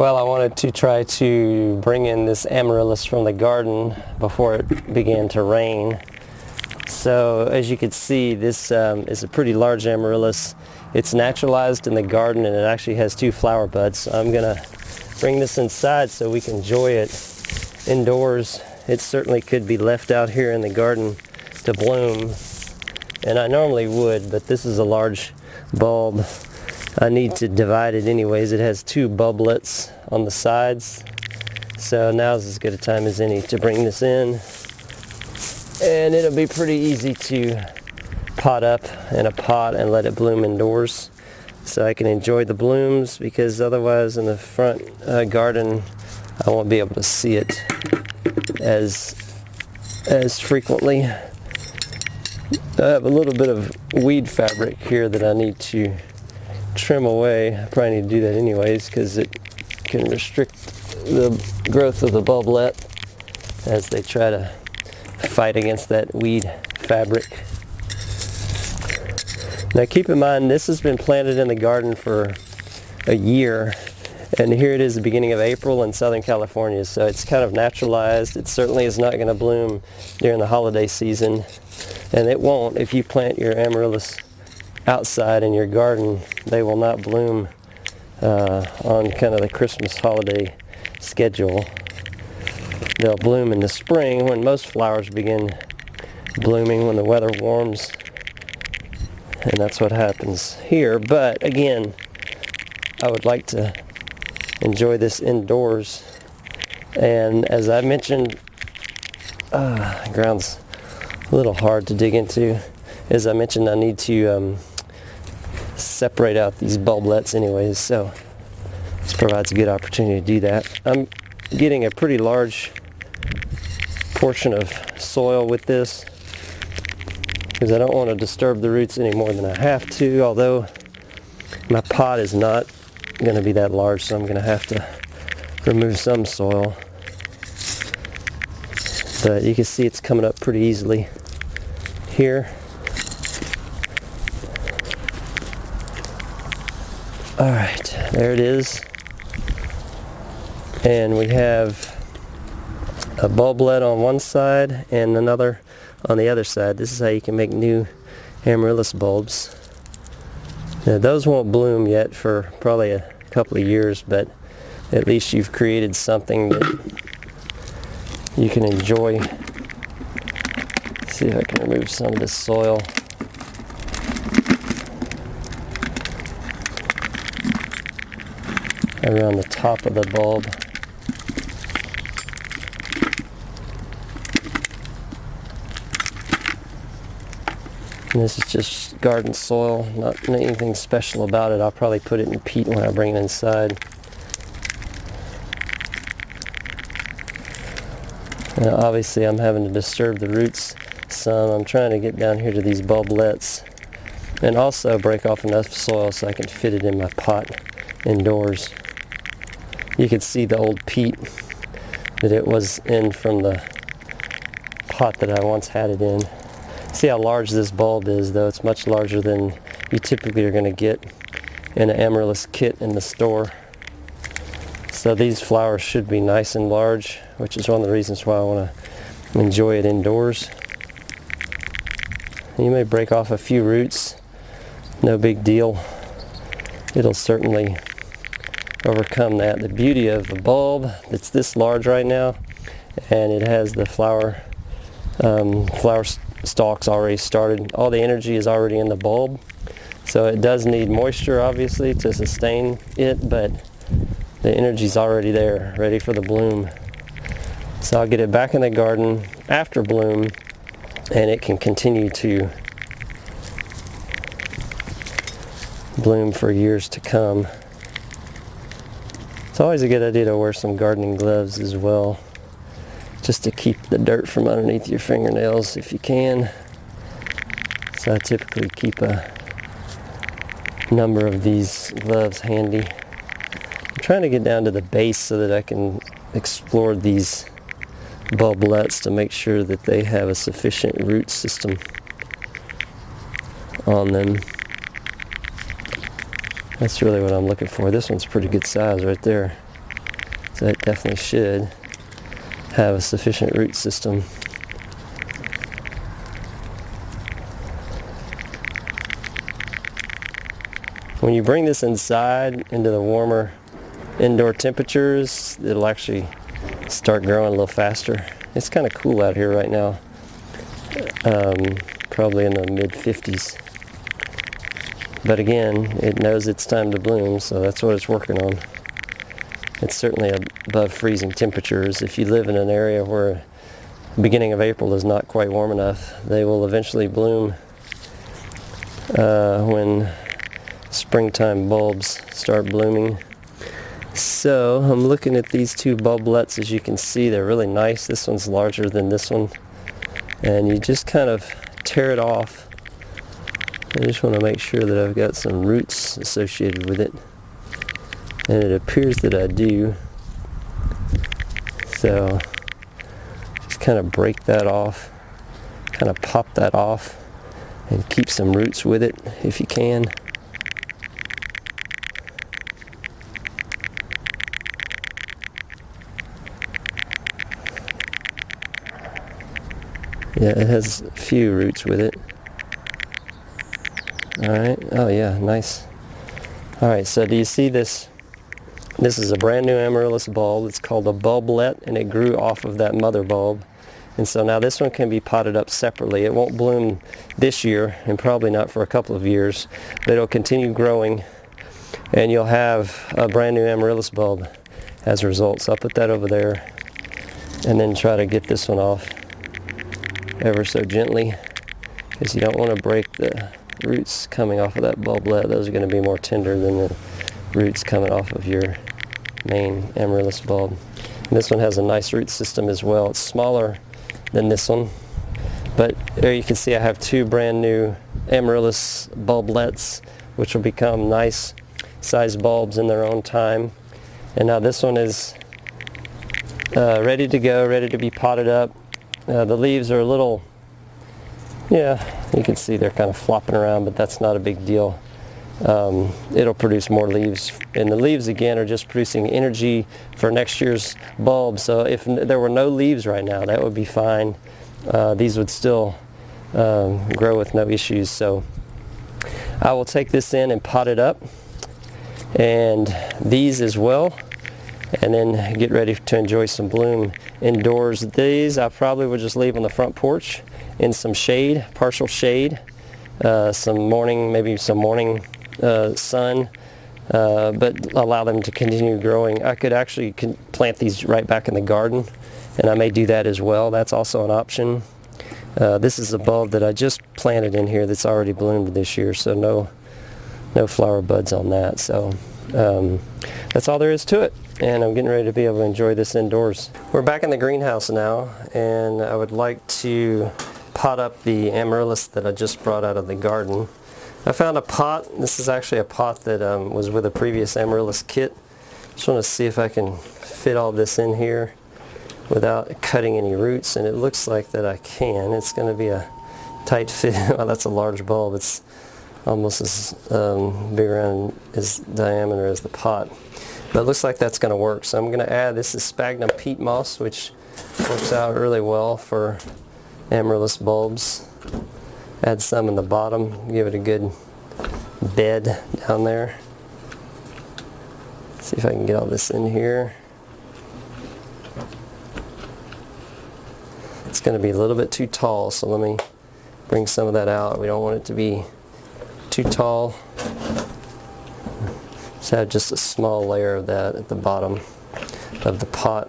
Well, I wanted to try to bring in this Amaryllis from the garden before it began to rain. So as you can see, this is a pretty large Amaryllis. It's naturalized in the garden and it actually has 2 flower buds. So I'm going to bring this inside so we can enjoy it indoors. It certainly could be left out here in the garden to bloom, and I normally would, but this is a large bulb. I need to divide it anyways. It has 2 bulblets on the sides, so now's as good a time as any to bring this in, and it'll be pretty easy to pot up in a pot and let it bloom indoors so I can enjoy the blooms, because otherwise in the front garden I won't be able to see it as frequently. I have a little bit of weed fabric here that I need to trim away. I probably need to do that anyways because it can restrict the growth of the bulblet as they try to fight against that weed fabric. Now keep in mind, this has been planted in the garden for a year, and here it is the beginning of April in Southern California, so it's kind of naturalized. It certainly is not going to bloom during the holiday season, and it won't if you plant your Amaryllis outside in your garden. They will not bloom on kind of the Christmas holiday schedule. They'll bloom in the spring when most flowers begin blooming, when the weather warms, and that's what happens here. But again, I would like to enjoy this indoors, and as I mentioned, the ground's a little hard to dig into. As I mentioned, I need to separate out these bulblets anyways, so this provides a good opportunity to do that. I'm getting a pretty large portion of soil with this because I don't want to disturb the roots any more than I have to, although my pot is not going to be that large, so I'm going to have to remove some soil. But you can see it's coming up pretty easily here. Alright, there it is. And we have a bulblet on one side and another on the other side. This is how you can make new Amaryllis bulbs. Now, those won't bloom yet for probably a couple of years, but at least you've created something that you can enjoy. Let's see if I can remove some of this soil. Around the top of the bulb. And this is just garden soil, not anything special about it. I'll probably put it in peat when I bring it inside. Now obviously I'm having to disturb the roots some. I'm trying to get down here to these bulblets and also break off enough soil so I can fit it in my pot indoors. You can see the old peat that it was in from the pot that I once had it in. See how large this bulb is, though. It's much larger than you typically are going to get in an Amaryllis kit in the store. So these flowers should be nice and large, which is one of the reasons why I want to enjoy it indoors. You may break off a few roots, no big deal. It'll certainly overcome that. The beauty of the bulb, it's this large right now, and it has the flower stalks already started. All the energy is already in the bulb, so it does need moisture obviously to sustain it, but the energy's already there, ready for the bloom. So I'll get it back in the garden after bloom, and it can continue to bloom for years to come. It's always a good idea to wear some gardening gloves as well, just to keep the dirt from underneath your fingernails if you can. So I typically keep a number of these gloves handy. I'm trying to get down to the base so that I can explore these bulblets to make sure that they have a sufficient root system on them. That's really what I'm looking for. This one's pretty good size right there. So it definitely should have a sufficient root system. When you bring this inside into the warmer indoor temperatures, it'll actually start growing a little faster. It's kind of cool out here right now, probably in the mid-50s. But again, it knows it's time to bloom, so that's what it's working on. It's certainly above freezing temperatures. If you live in an area where the beginning of April is not quite warm enough, they will eventually bloom when springtime bulbs start blooming. So I'm looking at these two bulblets. As you can see, they're really nice. This one's larger than this one, and you just kind of tear it off. I just want to make sure that I've got some roots associated with it, and it appears that I do. So just kind of break that off, kind of pop that off, and keep some roots with it if you can. Yeah, it has a few roots with it. Alright, oh yeah, nice. Alright, so do you see this? This is a brand new Amaryllis bulb. It's called a bulblet, and it grew off of that mother bulb. And so now this one can be potted up separately. It won't bloom this year, and probably not for a couple of years, but it'll continue growing, and you'll have a brand new Amaryllis bulb as a result. So I'll put that over there, and then try to get this one off ever so gently, because you don't want to break the roots coming off of that bulblet. Those are going to be more tender than the roots coming off of your main Amaryllis bulb. And this one has a nice root system as well. It's smaller than this one, but there you can see I have two brand new Amaryllis bulblets, which will become nice sized bulbs in their own time. And now this one is ready to go, ready to be potted up. The leaves are a little, yeah, you can see they're kind of flopping around, but that's not a big deal. It'll produce more leaves, and the leaves again are just producing energy for next year's bulb. So if there were no leaves right now, that would be fine. These would still grow with no issues. So I will take this in and pot it up, and these as well, and then get ready to enjoy some bloom indoors. These I probably would just leave on the front porch in some shade, partial shade, some morning, maybe some morning sun, but allow them to continue growing. I could actually plant these right back in the garden, and I may do that as well. That's also an option. This is a bulb that I just planted in here that's already bloomed this year, so no flower buds on that. So that's all there is to it, and I'm getting ready to be able to enjoy this indoors. We're back in the greenhouse now, and I would like to pot up the Amaryllis that I just brought out of the garden. I found a pot. This is actually a pot that was with a previous Amaryllis kit. Just want to see if I can fit all this in here without cutting any roots, and it looks like that I can. It's going to be a tight fit. Well, that's a large bulb. It's almost as big around as diameter as the pot, but it looks like that's going to work. So I'm going to add, this is sphagnum peat moss, which works out really well for Amaryllis bulbs. Add some in the bottom, give it a good bed down there. See if I can get all this in here. It's going to be a little bit too tall, so let me bring some of that out. We don't want it to be too tall. Just have just a small layer of that at the bottom of the pot.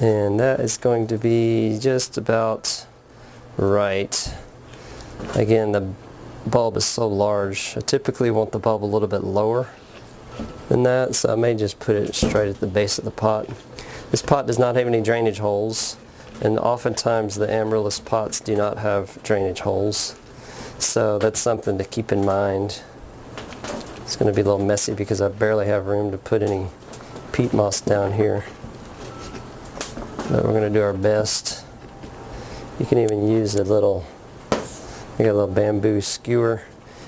And that is going to be just about right. Again, the bulb is so large. I typically want the bulb a little bit lower than that, so I may just put it straight at the base of the pot. This pot does not have any drainage holes, and oftentimes the Amaryllis pots do not have drainage holes, so that's something to keep in mind. It's going to be a little messy because I barely have room to put any peat moss down here, but we're going to do our best. You can even use a little, I got a little bamboo skewer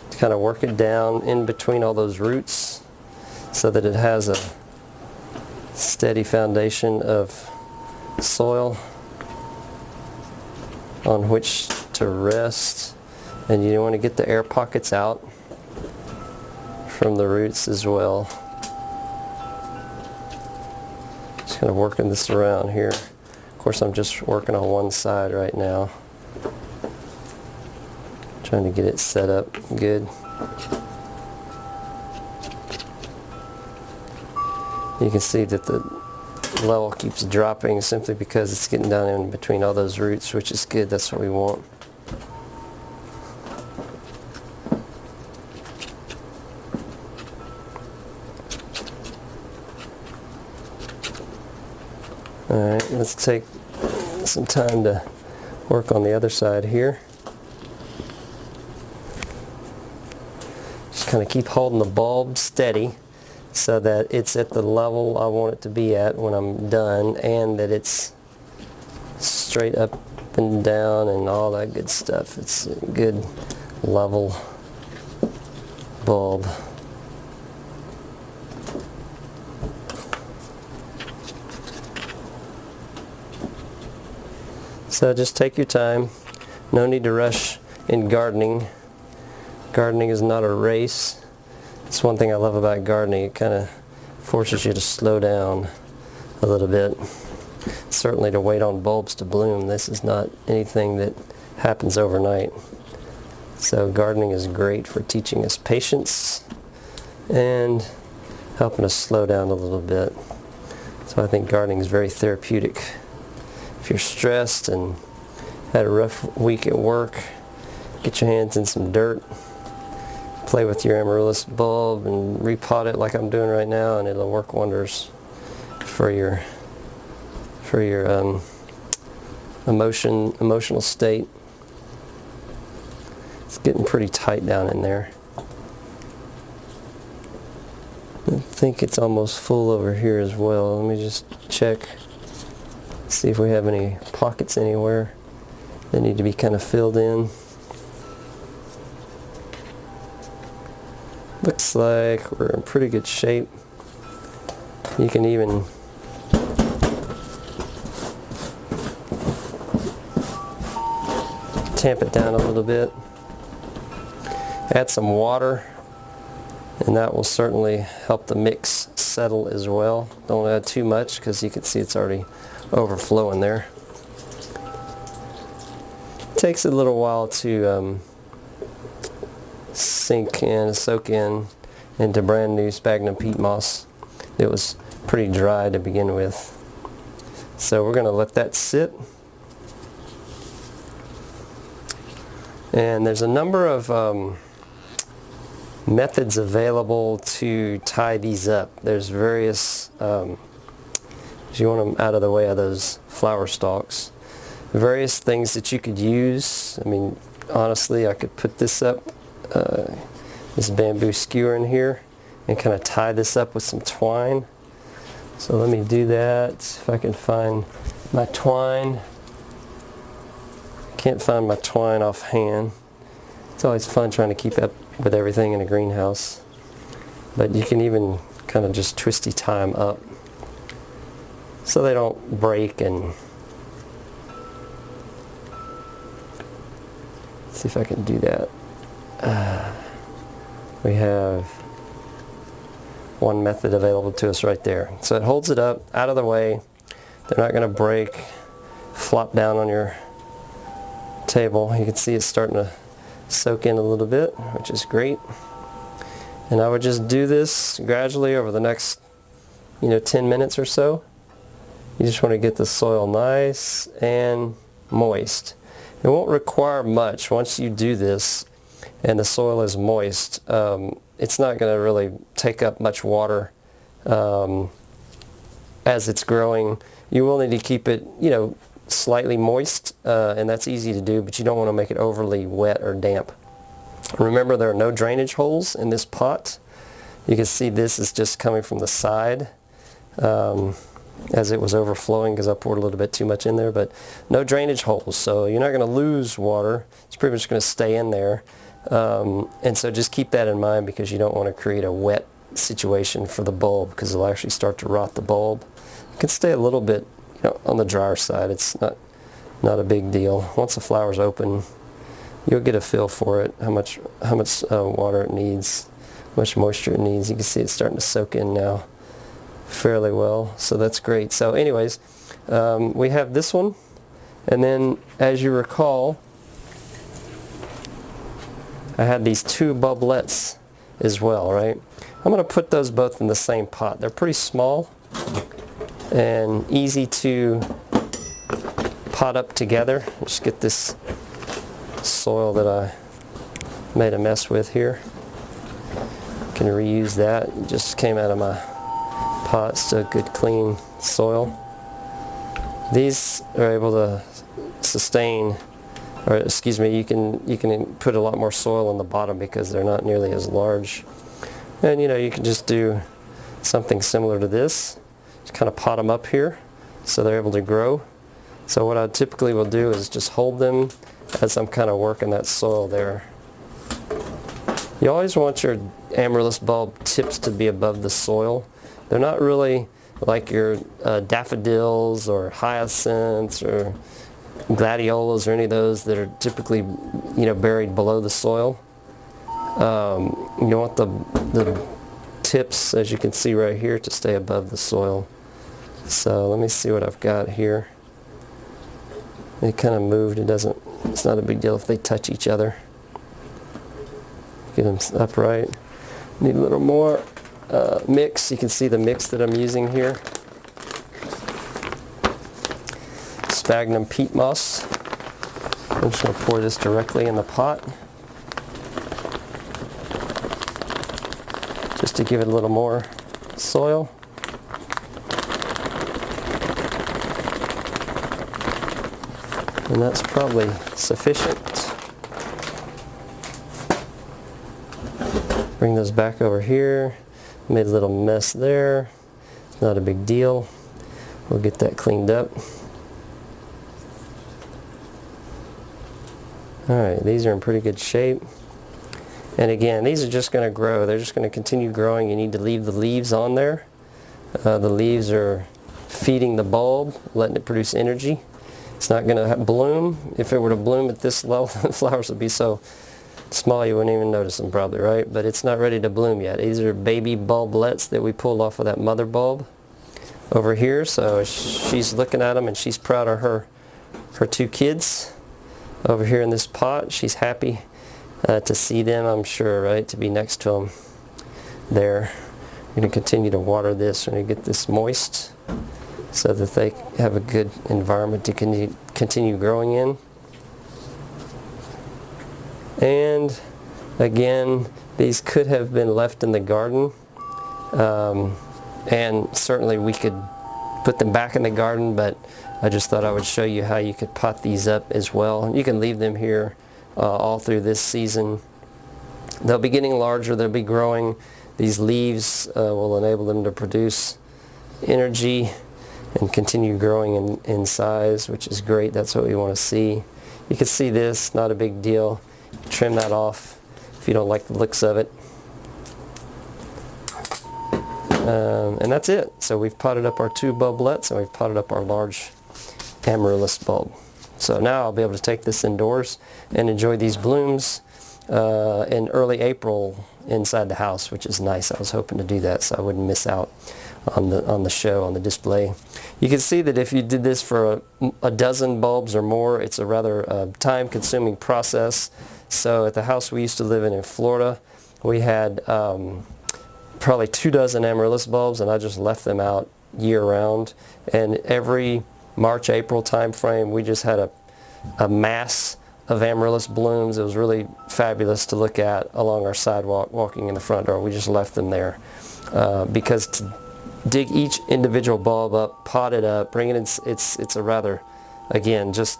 to kind of work it down in between all those roots so that it has a steady foundation of soil on which to rest. And you want to get the air pockets out from the roots as well. Just kind of working this around here. Of course, I'm just working on one side right now, trying to get it set up good. You can see that the level keeps dropping simply because it's getting down in between all those roots, which is good. That's what we want. Alright, let's take some time to work on the other side here. Just kind of keep holding the bulb steady so that it's at the level I want it to be at when I'm done, and that it's straight up and down and all that good stuff. It's a good level bulb. So just take your time. No need to rush in gardening. Gardening is not a race. It's one thing I love about gardening. It kind of forces you to slow down a little bit. Certainly to wait on bulbs to bloom. This is not anything that happens overnight. So gardening is great for teaching us patience and helping us slow down a little bit. So I think gardening is very therapeutic. If you're stressed and had a rough week at work, get your hands in some dirt, play with your amaryllis bulb and repot it like I'm doing right now, and it'll work wonders for your emotional state. It's getting pretty tight down in there. I think it's almost full over here as well. Let me just check. See if we have any pockets anywhere that need to be kind of filled in. Looks like we're in pretty good shape. You can even tamp it down a little bit. Add some water, and that will certainly help the mix settle as well. Don't add too much because you can see it's already overflowing there. It takes a little while to soak in into brand new sphagnum peat moss. It was pretty dry to begin with. So we're going to let that sit. And there's a number of methods available to tie these up. There's various you want them out of the way of those flower stalks. Various things that you could use. I mean, honestly, I could put this up, this bamboo skewer in here, and kind of tie this up with some twine. So let me do that. If I can find my twine. Can't find my twine offhand. It's always fun trying to keep up with everything in a greenhouse. But you can even kind of just twisty tie them up so they don't break. And let's see if I can do that. We have one method available to us right there. So it holds it up out of the way. They're not going to break, flop down on your table. You can see it's starting to soak in a little bit, which is great. And I would just do this gradually over the next 10 minutes or so. You just want to get the soil nice and moist. It won't require much. Once you do this and the soil is moist, it's not going to really take up much water as it's growing. You will need to keep it, slightly moist, and that's easy to do, but you don't want to make it overly wet or damp. Remember, there are no drainage holes in this pot. You can see this is just coming from the side as it was overflowing because I poured a little bit too much in there, but no drainage holes, so you're not going to lose water. It's pretty much going to stay in there. And so just keep that in mind because you don't want to create a wet situation for the bulb, because it'll actually start to rot the bulb. It can stay a little bit, on the drier side. It's not a big deal. Once the flower's open, you'll get a feel for it, how much water it needs, how much moisture it needs. You can see it's starting to soak in now fairly well, so that's great. So anyways, we have this one, and then as you recall, I had these 2 bulblets as well, right? I'm going to put those both in the same pot. They're pretty small and easy to pot up together. Just get this soil that I made a mess with here. Can reuse that. It just came out of my pot, so good clean soil. These are able to sustain, or excuse me, you can put a lot more soil on the bottom because they're not nearly as large. And you can just do something similar to this. Just kind of pot them up here so they're able to grow. So what I typically will do is just hold them as I'm kind of working that soil there. You always want your amaryllis bulb tips to be above the soil. They're not really like your daffodils or hyacinths or gladiolas or any of those that are typically buried below the soil. You want the tips, as you can see right here, to stay above the soil. So let me see what I've got here. It kind of moved. It's not a big deal if they touch each other. Get them upright. Need a little more mix. You can see the mix that I'm using here. Sphagnum peat moss. I'm just going to pour this directly in the pot, just to give it a little more soil. And that's probably sufficient. Bring those back over here. Made a little mess there. It's not a big deal. We'll get that cleaned up. Alright, these are in pretty good shape. And again, these are just going to grow. They're just going to continue growing. You need to leave the leaves on there. The leaves are feeding the bulb, letting it produce energy. It's not going to bloom. If it were to bloom at this level, the flowers would be so small you wouldn't even notice them probably, right? But it's not ready to bloom yet. These are baby bulblets that we pulled off of that mother bulb over here. So she's looking at them and she's proud of her 2 kids over here in this pot. She's happy to see them, I'm sure, right? To be next to them there. We're going to continue to water this. We're going to get this moist so that they have a good environment to continue growing in. And again, these could have been left in the garden, and certainly we could put them back in the garden, but I just thought I would show you how you could pot these up as well. You can leave them here all through this season. They'll be getting larger, they'll be growing. These leaves will enable them to produce energy and continue growing in size, which is great. That's what we want to see. You can see this, not a big deal. Trim that off if you don't like the looks of it. And that's it. So we've potted up our 2 bulblets and we've potted up our large amaryllis bulb. So now I'll be able to take this indoors and enjoy these blooms in early April inside the house, which is nice. I was hoping to do that so I wouldn't miss out on the show, on the display. You can see that if you did this for a dozen bulbs or more, it's a rather time-consuming process. So at the house we used to live in Florida, we had probably 2 dozen amaryllis bulbs, and I just left them out year-round. And every March, April time frame, we just had a mass of amaryllis blooms. It was really fabulous to look at along our sidewalk, walking in the front door. We just left them there because to dig each individual bulb up, pot it up, bring it in, it's a rather, again, just,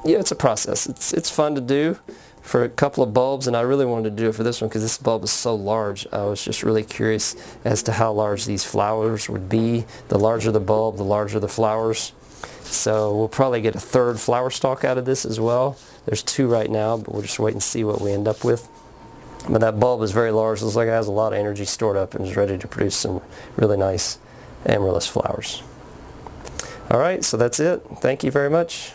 it's a process. It's fun to do for a couple of bulbs, and I really wanted to do it for this one because this bulb is so large. I was just really curious as to how large these flowers would be. The larger the bulb, the larger the flowers. So we'll probably get a 3rd flower stalk out of this as well. There's 2 right now, but we'll just wait and see what we end up with. But that bulb is very large. It looks like it has a lot of energy stored up and is ready to produce some really nice amaryllis flowers. Alright, so that's it. Thank you very much.